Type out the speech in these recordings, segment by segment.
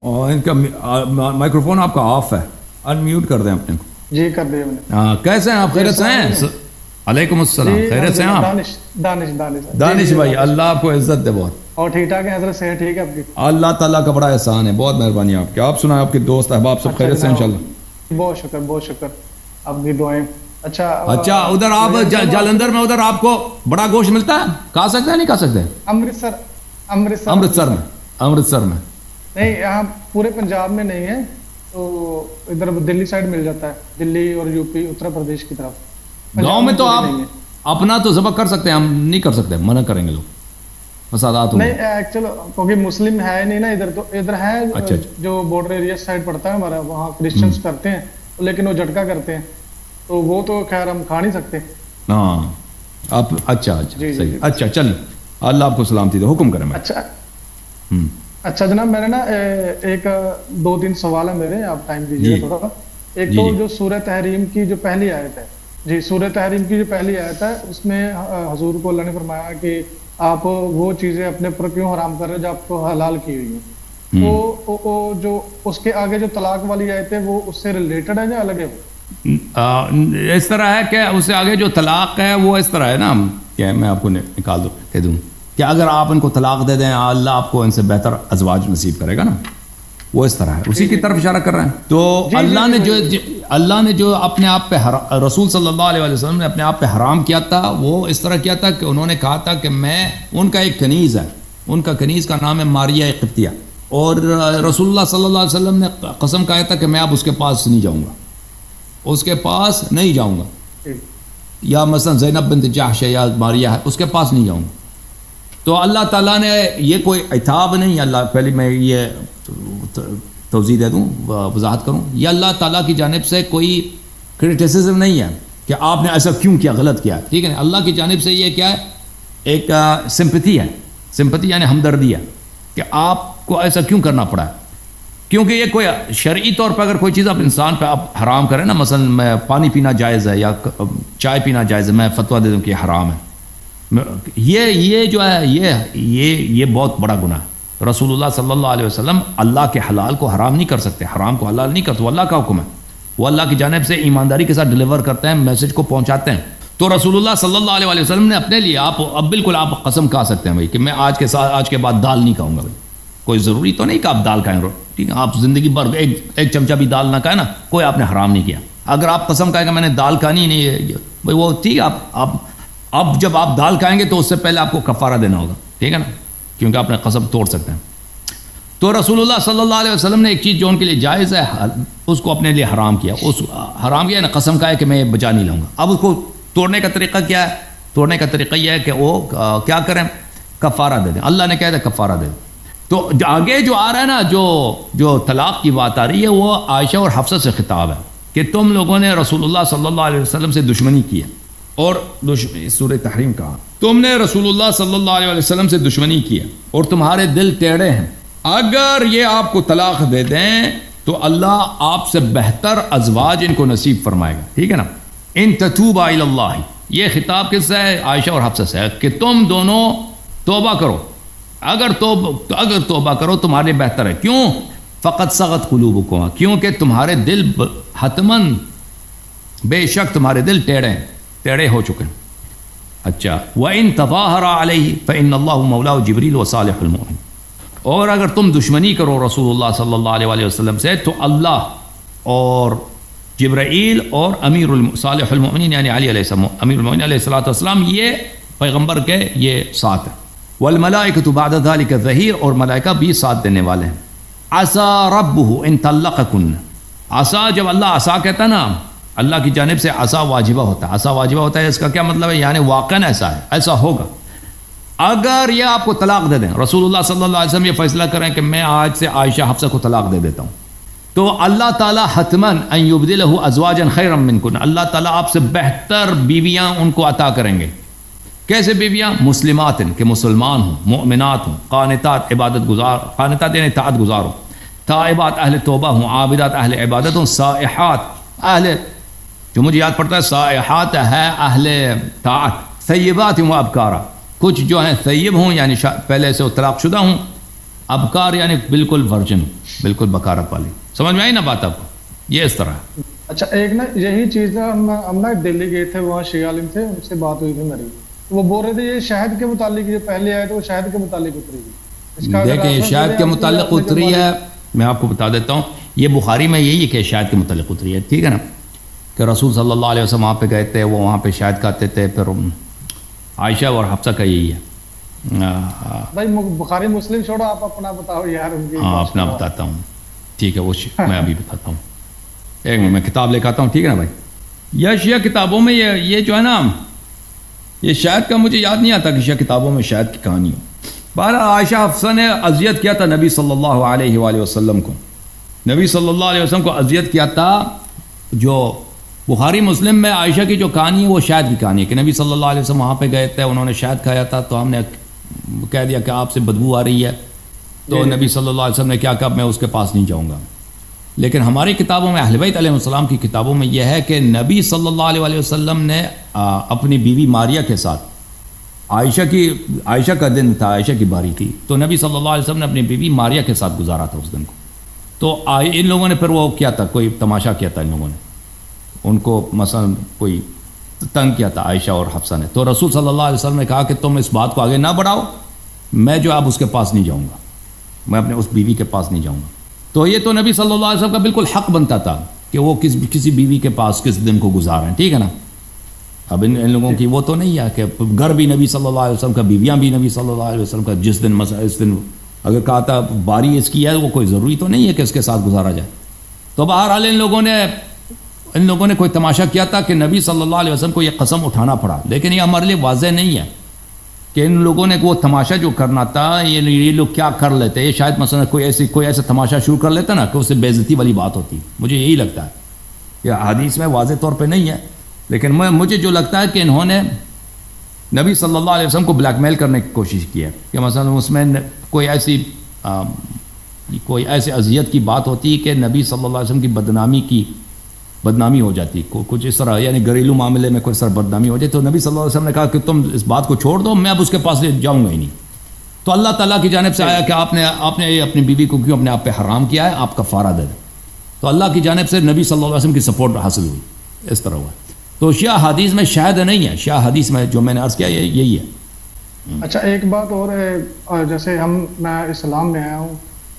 اور ان کا مائکروفون آپ کا آف ہے، انمیوٹ کر دیں اپنے کو. جی کر دیا میں نے. ہاں کیسے ہیں آپ؟ خیریت سے ہیں؟ علیکم السلام. خیریت سے ہیں آپ؟ دانش بھائی اللہ آپ کو عزت دے بہت. اور ٹھیک ٹھاک ہے حضرت؟ صحت ٹھیک ہے آپ کی؟ اللہ تعالیٰ کا بڑا احسان ہے، بہت مہربانی آپ کی. آپ سنائیں آپ کے دوست احباب سب خیریت سے ہیں انشاءاللہ؟ بہت شکر بہت شکر، آپ کی دعائیں. اچھا ادھر آپ جالندھر میں ادھر آپ کو بڑا گوشت ملتا ہے، کھا سکتے ہیں نہیں کھا سکتے؟ امرتسر میں نہیں، یہاں پورے پنجاب میں نہیں ہے، تو ادھر دلی سائڈ مل جاتا ہے، دلی اور یو پی اتر پردیش کی طرف. گاؤں میں تو آپ اپنا تو ذبح کر سکتے ہیں، ہم نہیں کر سکتے، منع کریں گے لوگ، فسادات نہیں ایکچولی کیونکہ مسلم ہے نہیں نا ادھر، تو ادھر ہے جو بارڈر ایریا سائڈ پڑتا ہے ہمارا، وہاں کرسچنس کرتے ہیں لیکن وہ جھٹکا کرتے ہیں، تو وہ تو خیر ہم کھا نہیں سکتے. ہاں آپ اچھا صحیح. اچھا چل، اللہ آپ کو سلامتی دے. حکم کریں. اچھا جناب، میں نے نا ایک دو تین سوال ہے میرے، آپ ٹائم دیجیے تھوڑا. ایک تو جو سورہ تحریم کی جو پہلی آیت ہے، جی سورہ تحریم کی جو پہلی آیت ہے، اس میں حضور کو اللہ نے فرمایا کہ آپ وہ چیزیں اپنے پر کیوں حرام کر رہے جو آپ کو حلال کی ہوئی ہیں. تو جو اس کے آگے جو طلاق والی آیت ہے وہ اس سے ریلیٹڈ ہے یا الگ ہے؟ اس طرح ہے کہ اس سے آگے جو طلاق ہے وہ اس طرح ہے نا کہ میں آپ کو نکال دوں کہہ دوں کہ اگر آپ ان کو طلاق دے دیں اللہ آپ کو ان سے بہتر ازواج نصیب کرے گا نا، وہ اس طرح ہے، اسی کی طرف اشارہ کر رہے ہیں. تو اللہ نے جو اپنے آپ پہ رسول صلی اللہ علیہ وسلم نے اپنے آپ پہ حرام کیا تھا، وہ اس طرح کیا تھا کہ انہوں نے کہا تھا کہ میں ان کا ایک کنیز ہے، ان کا کنیز کا نام ہے ماریہ قبطیہ، اور رسول اللہ صلی اللہ علیہ وسلم نے قسم کہا تھا کہ میں اب اس کے پاس نہیں جاؤں گا، اس کے پاس نہیں جاؤں گا، یا مثلا زینب بنت جحش یا ماریہ ہے اس کے پاس نہیں جاؤں گا. تو اللہ تعالیٰ نے یہ کوئی عتاب نہیں، اللہ پہلے میں یہ توضیح دے دوں، وضاحت کروں، یہ اللہ تعالیٰ کی جانب سے کوئی کرٹیسزم نہیں ہے کہ آپ نے ایسا کیوں کیا، غلط کیا، ٹھیک ہے نا. اللہ کی جانب سے یہ کیا ہے، ایک سمپتھی ہے، سمپتھی یعنی ہمدردی ہے کہ آپ کو ایسا کیوں کرنا پڑا ہے، کیونکہ یہ کوئی شرعی طور پہ اگر کوئی چیز آپ انسان پہ آپ حرام کریں نا، مثلا میں پانی پینا جائز ہے یا چائے پینا جائز ہے، میں فتویٰ دے دوں کہ یہ حرام ہے، یہ جو ہے یہ بہت بڑا گناہ ہے. رسول اللہ صلی اللہ علیہ وسلم اللہ کے حلال کو حرام نہیں کر سکتے، حرام کو حلال نہیں کرتے، وہ اللہ کا حکم ہے، وہ اللہ کی جانب سے ایمانداری کے ساتھ ڈیلیور کرتے ہیں، میسج کو پہنچاتے ہیں. تو رسول اللہ صلی اللہ علیہ وسلم نے اپنے لیے اب بالکل آپ قسم کھا سکتے ہیں بھائی کہ میں آج کے بعد دال نہیں کھاؤں گا. بھائی کوئی ضروری تو نہیں کہ آپ دال کھائیں، ٹھیک ہے، آپ زندگی بھر ایک چمچہ بھی دال نہ کھائیں نا، کوئی آپ نے حرام نہیں کیا. اگر آپ قسم کھائیں کہ میں نے دال کھانی نہیں ہے بھائی، وہ ٹھیک ہے، اب جب آپ دال کھائیں گے تو اس سے پہلے آپ کو کفارہ دینا ہوگا، ٹھیک ہے نا، کیونکہ آپ نے قسم توڑ سکتے ہیں. تو رسول اللہ صلی اللہ علیہ وسلم نے ایک چیز جو ان کے لیے جائز ہے اس کو اپنے لیے حرام کیا، حرام کیا نا، قسم کھائے کہ میں یہ بچا نہیں لاؤں گا. اب اس کو توڑنے کا طریقہ کیا ہے؟ توڑنے کا طریقہ یہ ہے کہ وہ کیا کریں، کفارہ دے دیں. اللہ نے کہا تھا کفارہ دے دیں. تو آگے جو آ رہا ہے نا، جو طلاق کی بات آ رہی ہے، وہ عائشہ اور حفصہ سے خطاب ہے کہ تم لوگوں نے رسول اللہ صلی اللہ علیہ وسلم سے دشمنی کی ہے، اور سورہ تحریم کہا تم نے رسول اللہ صلی اللہ علیہ وسلم سے دشمنی کی ہے اور تمہارے دل ٹیڑے ہیں. اگر یہ آپ کو طلاق دے دیں تو اللہ آپ سے بہتر ازواج ان کو نصیب فرمائے گا، ٹھیک ہے نا. ان تتوبا الی اللہ، یہ خطاب کس سے ہے؟ عائشہ اور حفصہ سے ہے کہ تم دونوں توبہ کرو، اگر توبہ کرو تمہارے بہتر ہے. کیوں؟ فقط صغت قلوبکم، کیونکہ تمہارے دل حتماً بے شک تمہارے دل ٹیڑے ہو چکے ہیں. اچھا، وَإِن تَظَاهَرَ عَلَيْهِ فَإِنَّ اللَّهُ مَوْلَاهُ جِبْرِيلُ وَصَالِحُ الْمُؤْمِنِينَ. اور اگر تم دشمنی کرو رسول اللہ صلی اللہ علیہ وسلم سے تو اللہ اور جبرائیل اور صالح المؤمنین یعنی علی علیہ السلام، امیر المؤمنین علیہ السلام، یہ پیغمبر کے یہ ساتھ ہیں. وَالْمَلَائِكَةُ بَعْدَ ذَلِكَ ظَهِيرٌ، اور ملائکہ بھی ساتھ دینے والے ہیں. عَسَى رَبُّهُ إِن طَلَّقَكُنَّ، عسا جب اللہ عسا کہتا ہے نا، اللہ کی جانب سے عسا واجبہ ہوتا ہے. عسا واجبہ ہوتا ہے، اس کا کیا مطلب ہے؟ یعنی واقعاً ایسا ہے، ایسا ہوگا. اگر یہ آپ کو طلاق دے دیں، رسول اللہ صلی اللہ علیہ وسلم یہ فیصلہ کریں کہ میں آج سے عائشہ حفصہ کو طلاق دے دیتا ہوں، تو اللہ تعالیٰ حتماً ان یبدلہ ازواجا خیرا منکن، اللہ تعالیٰ آپ سے بہتر بیویاں ان کو عطا کریں گے. کیسے بیویاں؟ مسلمات، کہ مسلمان ہوں، مؤمنات ہوں، قانتات، عبادت گزار، قانتات یعنی اطاعت گزار ہوں، تائبات اہل توبہ ہوں، عابدات اہل عبادت ہوں، سائحات اہل، جو مجھے یاد پڑتا ہے سائحات ہے اہل طاعت، ثیبات و ابکارا، کچھ جو ہیں ثیب ہوں یعنی پہلے سے طلاق شدہ ہوں، ابکار یعنی بالکل ورجن، بالکل بکارت والی. سمجھ میں آئی نا بات آپ کو؟ یہ اس طرح ہے. اچھا ایک نا یہی چیز نا ہم نا دلی گئے تھے، وہاں شیعہ عالم تھے، ان سے بات ہوئی تھی میری، وہ بول رہے تھے یہ شہد کے متعلق جو پہلے آئے تھے وہ شہد کے متعلق اتری تھی. دیکھیں یہ شہد کے متعلق اتری ہے، میں آپ کو بتا دیتا ہوں، یہ بخاری میں یہی ہے کہ شہد کے متعلق اتری ہے. ٹھیک ہے نا، کہ رسول صلی اللہ علیہ وسلم وہاں پہ گئے تھے، وہ وہاں پہ شہد کھاتے تھے. پھر عائشہ اور حفصہ کا یہی ہے. بھائی بخاری مسلم چھوڑو، آپ اپنا بتاؤ یار. ان کی ہاں اپنا بتاتا ہوں. ٹھیک ہے وہ میں ابھی بتاتا ہوں. ایک منٹ میں کتاب لے کے آتا ہوں. ٹھیک ہے نا بھائی. یہ شیعہ کتابوں میں یہ جو ہے نا، یہ شاید کا مجھے یاد نہیں آتا کہ شیعہ کتابوں میں شاید کی کہانی ہو. بہرحال عائشہ حفصہ نے اذیت کیا تھا نبی صلی اللہ علیہ وآلہ وسلم کو. نبی صلی اللہ علیہ وسلم کو اذیت کیا تھا. جو بخاری مسلم میں عائشہ کی جو کہانی ہے وہ شاید کی کہانی ہے کہ نبی صلی اللہ علیہ وسلم وہاں پہ گئے تھے، انہوں نے شاید کھایا تھا، تو ہم نے کہہ دیا کہ آپ سے بدبو آ رہی ہے. تو نبی صلی اللہ علیہ وسلم نے کیا کہا میں اس کے پاس نہیں جاؤں گا. لیکن ہماری کتابوں میں اہل بیت علیہ السلام کی کتابوں میں یہ ہے کہ نبی صلی اللہ علیہ وآلہ وسلم نے اپنی بیوی ماریہ کے ساتھ، عائشہ کا دن تھا، عائشہ کی باری تھی، تو نبی صلی اللہ علیہ وسلم نے اپنی بیوی ماریہ کے ساتھ گزارا تھا اس دن کو. تو ان لوگوں نے پھر وہ کیا تھا، کوئی تماشا کیا تھا، ان لوگوں نے ان کو مثلا کوئی تنگ کیا تھا عائشہ اور حفصہ نے. تو رسول صلی اللہ علیہ وسلم نے کہا کہ تم اس بات کو آگے نہ بڑھاؤ، میں جو اب اس کے پاس نہیں جاؤں گا، میں اپنے اس بیوی کے پاس نہیں جاؤں گا. تو یہ تو نبی صلی اللہ علیہ وسلم کا بالکل حق بنتا تھا کہ وہ کسی بیوی کے پاس کس دن کو گزاریں. ٹھیک ہے نا. اب ان لوگوں کی وہ تو نہیں ہے کہ گھر بھی نبی صلی اللہ علیہ وسلم کا، بیویاں بھی نبی صلی اللہ علیہ وسلم کا، جس دن اس دن اگر کہا تھا باری اس کی ہے، وہ کوئی ضروری تو نہیں ہے کہ اس کے ساتھ گزارا جائے. تو بہرحال ان لوگوں نے کوئی تماشا کیا تھا کہ نبی صلی اللہ علیہ وسلم کو یہ قسم اٹھانا پڑا. لیکن یہ ہمارے لیے واضح نہیں ہے کہ ان لوگوں نے وہ تماشا جو کرنا تھا، یہ لوگ کیا کر لیتے. یہ شاید مثلا کوئی ایسا تماشا شروع کر لیتا نا کہ اس سے بے عزتی والی بات ہوتی. مجھے یہی لگتا ہے. یہ حدیث میں واضح طور پہ نہیں ہے، لیکن مجھے جو لگتا ہے کہ انہوں نے نبی صلی اللہ علیہ وسلم کو بلیک میل کرنے کی کوشش کی ہے کہ مثلا اس میں کوئی ایسی اذیت کی بات ہوتی کہ نبی صلی اللہ علیہ وسلم کی بدنامی ہو جاتی، کچھ اس طرح، یعنی گھریلو معاملے میں کوئی اس طرح بدنامی ہو جائے. تو نبی صلی اللہ علیہ وسلم نے کہا کہ تم اس بات کو چھوڑ دو، میں اب اس کے پاس جاؤں گا ہی نہیں. تو اللہ تعالیٰ کی جانب سے آیا کہ آپ نے اپنی بیوی کو کیوں اپنے آپ پہ حرام کیا ہے، آپ کفارہ دے دیں. تو اللہ کی جانب سے نبی صلی اللہ علیہ وسلم کی سپورٹ حاصل ہوئی. اس طرح ہوا. تو شیعہ حدیث میں شاید نہیں ہے، شیعہ حدیث میں جو میں نے عرض کیا یہی ہے. اچھا ایک بات اور ہے، جیسے میں اسلام میں آیا ہوں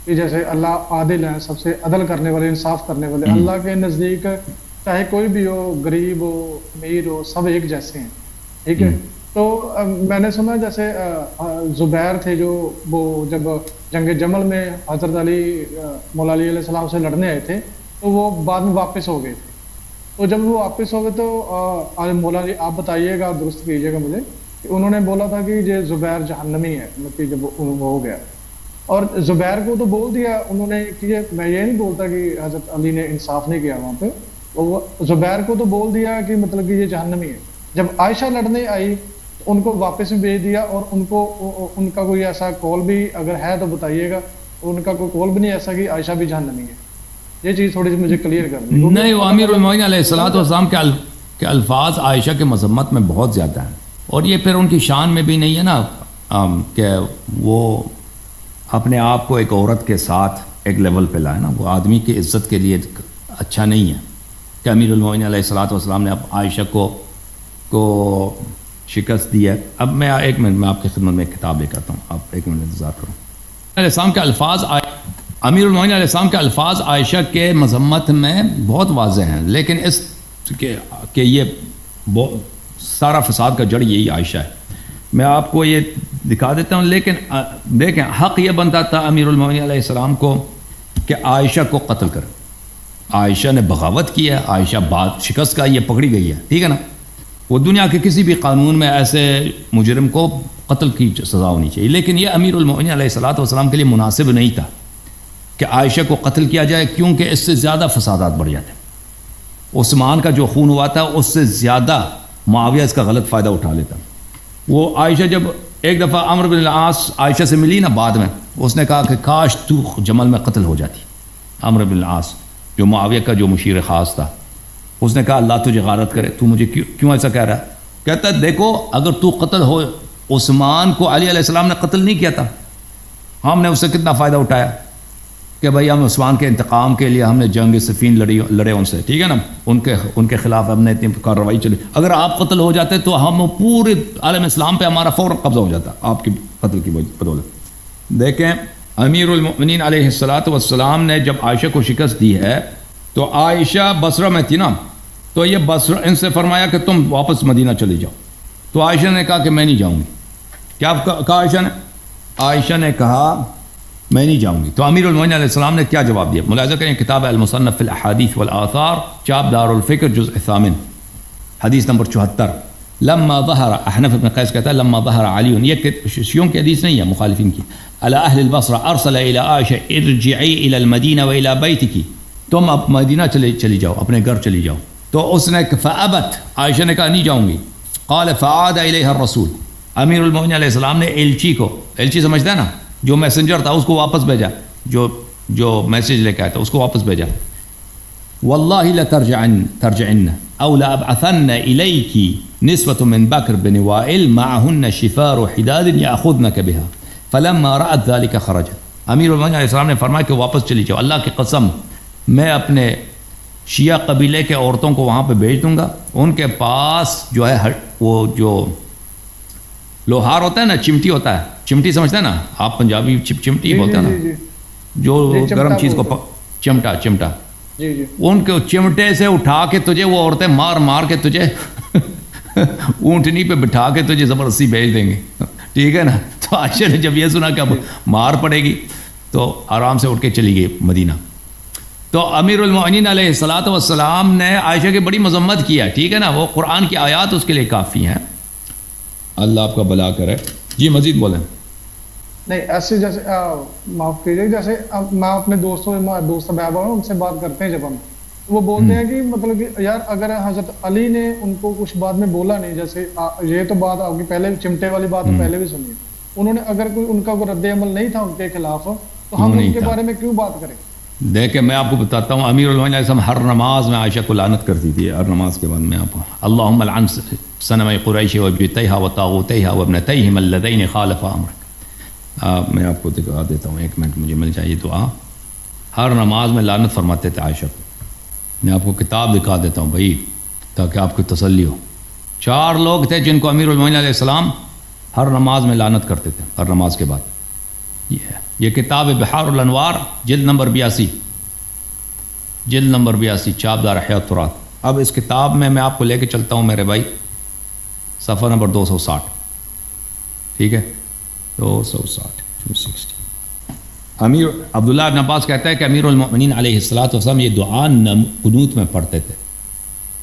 کہ جیسے اللہ عادل ہے، سب سے عدل کرنے والے، انصاف کرنے والے. اللہ کے نزدیک چاہے کوئی بھی ہو، غریب ہو، امیر ہو، سب ایک جیسے ہیں. ٹھیک ہے. تو میں نے سنا جیسے زبیر تھے جو وہ جب جنگ جمل میں حضرت علی مولا علی علیہ السلام سے لڑنے آئے تھے، تو وہ بعد میں واپس ہو گئے تھے. تو جب وہ واپس ہو گئے تو مولا علی آپ بتائیے گا، درست کیجیے گا مجھے، کہ انہوں نے بولا تھا کہ یہ زبیر جہنمی ہے، مطلب کہ جب وہ ہو گیا. اور زبیر کو تو بول دیا انہوں نے کہ میں یہ نہیں بولتا کہ حضرت علی نے انصاف نہیں کیا وہاں پہ، وہ زبیر کو تو بول دیا کہ مطلب کہ یہ جہنمی ہے. جب عائشہ لڑنے آئی تو ان کو واپس بھی بھیج دیا، اور ان کا کوئی ایسا قول بھی اگر ہے تو بتائیے گا. ان کا کوئی قول بھی نہیں ایسا کہ عائشہ بھی جہنمی ہے. یہ چیز تھوڑی سی مجھے کلیئر کر دیں. نہیں، وہ امیر المومنین علیہ الصلوۃ والسلام کے الفاظ عائشہ کے مذمت میں بہت زیادہ ہیں، اور یہ پھر ان کی شان میں بھی نہیں ہے نا کہ وہ اپنے آپ کو ایک عورت کے ساتھ ایک لیول پہ لائے نا. وہ آدمی کی عزت کے لیے اچھا نہیں ہے کہ امیر المومنین علیہ الصلوۃ والسلام نے اب عائشہ کو شکست دی ہے. اب میں ایک منٹ میں آپ کی خدمت میں ایک کتاب لے کرتا ہوں، آپ ایک منٹ انتظار کرو. علیہ السلام کے الفاظ، امیر المومنین علیہ السلام کے الفاظ عائشہ کے مذمت میں بہت واضح ہیں، لیکن اس کہ یہ سارا فساد کا جڑ یہی عائشہ ہے. میں آپ کو یہ دکھا دیتا ہوں. لیکن دیکھیں، حق یہ بنتا تھا امیر المومنین علیہ السلام کو کہ عائشہ کو قتل کرے. عائشہ نے بغاوت کی ہے، عائشہ بات شکست کا یہ پکڑی گئی ہے. ٹھیک ہے نا. وہ دنیا کے کسی بھی قانون میں ایسے مجرم کو قتل کی سزا ہونی چاہیے، لیکن یہ امیر المومنین علیہ الصلوۃ والسلام کے لیے مناسب نہیں تھا کہ عائشہ کو قتل کیا جائے، کیونکہ اس سے زیادہ فسادات بڑھ جاتے. عثمان کا جو خون ہوا تھا اس سے زیادہ معاویہ اس کا غلط فائدہ اٹھا لیتا. وہ عائشہ جب ایک دفعہ عمرو بن العاص عائشہ سے ملی نا بعد میں، اس نے کہا کہ کاش تو جمل میں قتل ہو جاتی. عمرو بن العاص جو معاویہ کا جو مشیر خاص تھا، اس نے کہا اللہ تجھے غارت کرے، تو مجھے کیوں ایسا کہہ رہا ہے؟ کہتا ہے دیکھو اگر تو قتل ہو، عثمان کو علی علیہ السلام نے قتل نہیں کیا تھا، ہم نے اس سے کتنا فائدہ اٹھایا کہ بھائی ہم عثمان کے انتقام کے لیے ہم نے جنگ صفین لڑے ان سے، ٹھیک ہے نا، ان کے خلاف ہم نے اتنی کارروائی چلی. اگر آپ قتل ہو جاتے تو ہم پورے عالم اسلام پہ ہمارا فوراً قبضہ ہو جاتا آپ کی قتل کی بدولت. دیکھیں امیر المؤمنین علیہ الصلاۃ والسلام نے جب عائشہ کو شکست دی ہے تو عائشہ بصرہ میں تھی نا، تو یہ بصرہ ان سے فرمایا کہ تم واپس مدینہ چلی جاؤ. تو عائشہ نے کہا کہ میں نہیں جاؤں گی. کیا کہا عائشہ نے کہا میں نہیں جاؤں گی. تو امیر المؤمنین علیہ السلام نے کیا جواب دیا؟ ملاحظہ کریں کتاب المصنف فی الاحادیث والآثار، چاپ دار الفکر، جزء 8، حدیث نمبر 74. لما ظہر، احنف بن قیس کہتا ہے لما ظہر علی، یہ شیعوں کی حدیث نہیں ہے، مخالفین کی، علی اہل البصرہ ارسل الی عائشہ ارجعی الی المدینہ و الی بیتک، تم اب مدینہ چلی جاؤ، اپنے گھر چلی جاؤ. تو اس نے فابت، عائشہ نے کہا نہیں جاؤں گی. قال فعاد الیہ الرسول، امیر المؤمنین علیہ السلام نے ایلچی کو، ایلچی سمجھتا ہے نا، جو میسنجر تھا اس کو واپس بھیجا، جو میسیج لے کے آیا تھا اس کو واپس بھیجا. واللہ لترجعن او لابعثن الیک نسوة من بکر بن وائل معهن شفار حداد یاخذنک بها فلما رأت ذلك خرجت. امیر المؤمنین علیہ السلام نے فرمایا کہ واپس چلی جاؤ، اللہ کی قسم میں اپنے شیعہ قبیلے کے عورتوں کو وہاں پہ بھیج دوں گا، ان کے پاس جو ہے وہ جو لوہار ہوتا ہے نا، چمٹی ہوتا ہے، چمٹی سمجھتا ہے نا آپ پنجابی، چمٹی بولتے ہیں نا، جو گرم چیز کو چمٹا، ان کے چمٹے سے اٹھا کے تجھے وہ عورتیں مار کے تجھے اونٹنی پہ بٹھا کے تجھے زبردستی بھیج دیں گے، ٹھیک ہے نا. تو عائشہ نے جب یہ سنا کہ اب مار پڑے گی تو آرام سے اٹھ کے چلی گئی مدینہ. تو امیر المؤمنین علیہ الصلاۃ والسلام نے عائشہ کی بڑی مذمت کیا، ٹھیک ہے نا، وہ قرآن کی آیات اس کے لیے کافی ہیں. اللہ آپ کا بھلا کرے. جی مزید بولیں. نہیں ایسے جیسے معاف کیجیے، جیسے میں اپنے دوست بہبا ان سے بات کرتے ہیں جب ہم، وہ بولتے ہیں کہ مطلب کہ یار اگر حضرت علی نے ان کو کچھ بات میں بولا نہیں، جیسے یہ تو بات آپ کی پہلے چمٹے والی بات پہلے بھی سنی ہے، انہوں نے اگر کوئی ان کا کوئی رد عمل نہیں تھا ان کے خلاف تو ہم ان کے بارے میں کیوں بات کریں؟ دیکھیں میں آپ کو بتاتا ہوں، امیر المؤمنین علیہ السلام ہر نماز میں عائشہ کو لعنت کرتی تھی. ہر نماز کے بعد میں آپ اللہم لعن صنم قریش وجبتیہا وطاغوتیہا وابنتیہم اللذین خالفا امرک. میں آپ کو دکھا دیتا ہوں، ایک منٹ مجھے مل جائے یہ دعا. ہر نماز میں لعنت فرماتے تھے عائشہ کو. میں آپ کو کتاب دکھا دیتا ہوں بھائی تاکہ آپ کو تسلی ہو. 4 لوگ تھے جن کو امیر المؤمنین علیہ السلام ہر نماز میں لعنت کرتے تھے، ہر نماز کے بعد. یہ کتاب بحار الانوار جلد نمبر 82 چاپ دار احیاء التراث. اب اس کتاب میں آپ کو لے کے چلتا ہوں میرے بھائی، صفحہ نمبر 260، ٹھیک ہے، 260. امیر عبداللہ ابن عباس کہتا ہے کہ امیر المؤمنین علیہ الصلاۃ والسلام یہ دعا قنوت میں پڑھتے تھے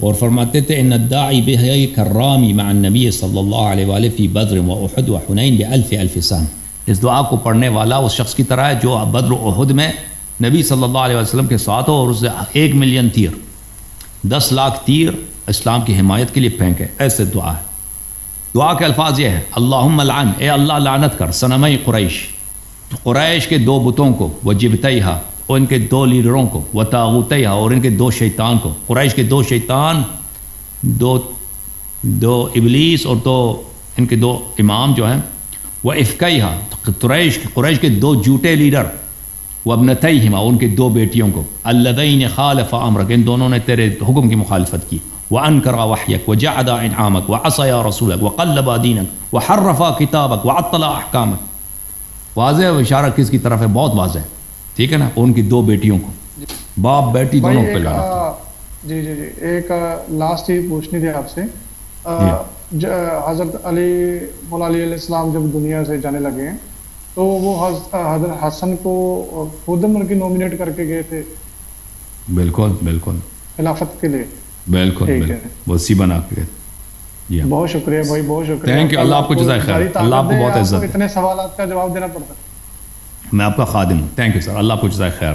اور فرماتے تھے ان الداعی بہی کرامی مع النبی صلی اللہ علیہ وآلہ فی بدر و احد و حنین ب1000 سنہ. اس دعا کو پڑھنے والا اس شخص کی طرح ہے جو بدر و احد میں نبی صلی اللہ علیہ وسلم کے ساتھ ہو اور اسے 1 ملین تیر، 10 لاکھ تیر اسلام کی حمایت کے لیے پھینکے. ایسے دعا ہے. دعا کے الفاظ یہ ہے اللہم لعن، اے اللہ لعنت کر، صنمِ قریش کے 2 بتوں کو، وجبتیہا اور ان کے 2 لیڈروں کو، وطاغوتیہا اور ان کے 2 شیطان کو. قریش کے 2 شیطان، 2 ابلیس اور 2 ان کے 2 امام جو ہیں، وافکیہا قریش کے 2 جھوٹے لیڈر، وابنتیہما ان کے 2 بیٹیوں کو، اللذین خالف امرک ان دونوں نے تیرے حکم کی مخالفت کی، وانکر وحیک وجعد انعامک وعصیا رسولک وقلب دینک وحرف کتابک وعطل احکامک. واضح ہے اشارہ کس کی طرف ہے؟ بہت واضح ہے، ٹھیک ہے نا. ان کی 2 بیٹیوں کو، باپ بیٹی دونوں پہ لعنت. جی ایک لاسٹ ہی پوچھنی تھی آپ سے. حضرت علی مولا علی علیہ السلام جب دنیا سے جانے لگے ہیں تو وہ حضرت حسن کو خود ملکی نومینیٹ کر کے گئے تھے. بالکل خلافت کے لیے. بالکل وصی بنا کے. بہت شکریہ بھائی، بہت شکریہ. Thank you. اللہ آپ کو جزائے خیر. اللہ آپ کو بہت عزت. اتنے سوالات کا جواب دینا پڑتا ہے. میں آپ کا خادم ہوں. Thank you sir. اللہ آپ کو جزائے خیر.